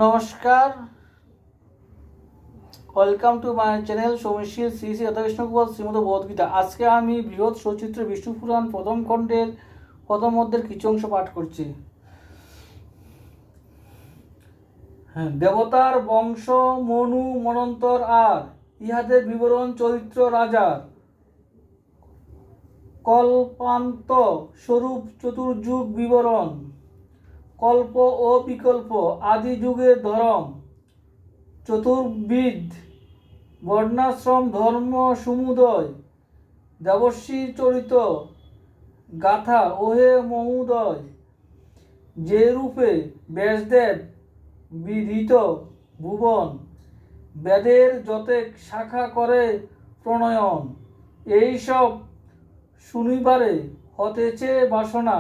নমস্কার, welcome to my channel Soumishil Shri Shri Radhakrishna Gopal Shrimad Bhagavadgita. আজকে আমি বৃহৎ সচিত্র বিষ্ণু পুরাণ প্রথম খণ্ডের প্রথম অধ্যায়ের কিছু অংশ পাঠ করছি। দেবতার বংশ মনু মনন্তর আর ইহাদের বিবরণ চরিত্র রাজার কল্পান্ত স্বরূপ চতুর্যুগ বিবরণ কল্প ও বিকল্প আদি যুগের ধরম চতুর্বিধ বর্ণাশ্রম ধর্ম সমুদয় দেবশ্রী চরিত গাথা ওহে মহোদয় যে রূপে ব্যাসদেব বিধিত ভুবন বেদের যতেক শাখা করে প্রণয়ন এইসব শুনিবারে হতেছে বাসনা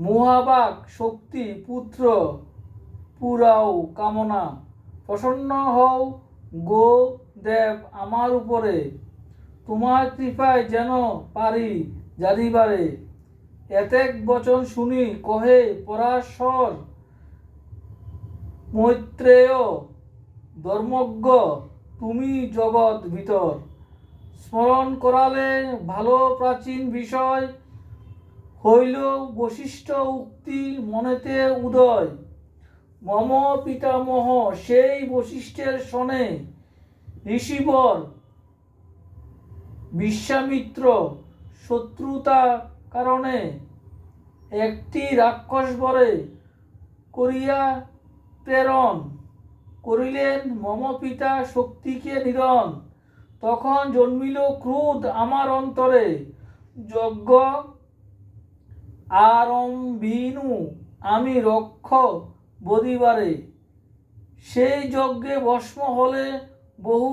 মহাবাক শক্তি পুত্র পুরাও কামনা প্রসন্ন হও গো দেব আমার উপরে তোমার কৃপায় যেন পারি জানিবারে এতেক বচন শুনি কহে পরাশর মৈত্রেয় ধর্মজ্ঞ তুমি জগৎ ভিতর স্মরণ করালে ভালো প্রাচীন বিষয় হইল বশিষ্ঠ উক্তি মনেতে উদয় মম পিতামহ সেই বশিষ্ঠের শনে ঋষিবর বিশ্বামিত্র শত্রুতা কারণে একটি রাক্ষস বরে করিয়া প্রেরণ করিলেন মম পিতা শক্তিকে নিধন তখন জন্মিল ক্রোধ আমার অন্তরে যজ্ঞ আরম্ভিনু আমি রক্ষ বদিবারে সেই যজ্ঞে ভস্ম হলে বহু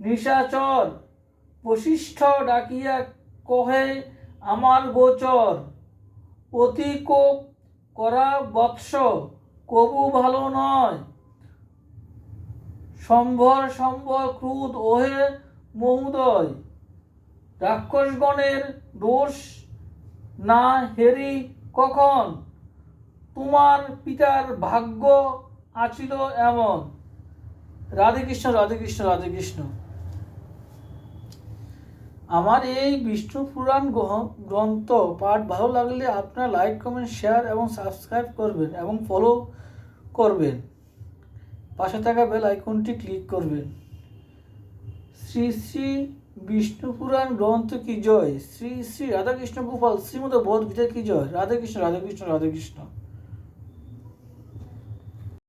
নিশাচর বশিষ্ঠ ডাকিয়া কহে আমার গোচর অতি কোপ করা বৎস কবু ভালো নয় সম্ভর সম্ভর ক্রোধ ওহে মহোদয় রাক্ষসগণের দোষ না হেরি কখন তোমার পিতার ভাগ্য আছিল এমন। রাধে কৃষ্ণ রাধে কৃষ্ণ রাধে কৃষ্ণ। আমার এই বিষ্ণু পুরাণ গ্রন্থ পাঠ ভালো লাগলে আপনারা লাইক কমেন্ট শেয়ার এবং সাবস্ক্রাইব করবেন এবং ফলো করবেন, পাশে থাকা বেল আইকনটি ক্লিক করবেন। শ্রী শ্রী বিষ্ণু পুরাণ গ্রন্থ কি জয়, শ্রী শ্রী রাধাকৃষ্ণ গোপাল শ্রীমদ ভগবদ্গীতা কি জয়। রাধে কৃষ্ণ রাধে কৃষ্ণ রাধে কৃষ্ণ।